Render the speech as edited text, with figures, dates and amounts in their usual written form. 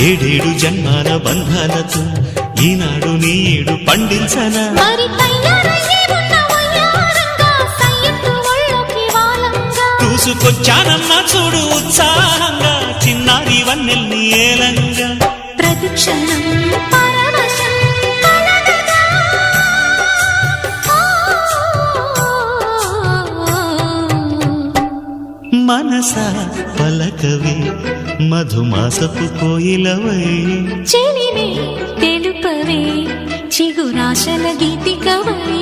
ఏడేడు జన్మాల బంధాలతో ఈనాడు నీడు పండించనా మరి తయారయ్యే ఉన్న వయ్యారంగా సయ్యత్తు ఒళ్ళోకి వాలంగా చూసుకొచ్చానమ్మా చూడు ఉత్సాహంగా చిన్నారి వన్నెల్ని ఏలంగా ప్రతిక్షణం పరవశం కలగగా మనసా పలకవే మధుమాసపు కోయిలవై చెలివే తెలుపవే చిగురాశల గీతికవై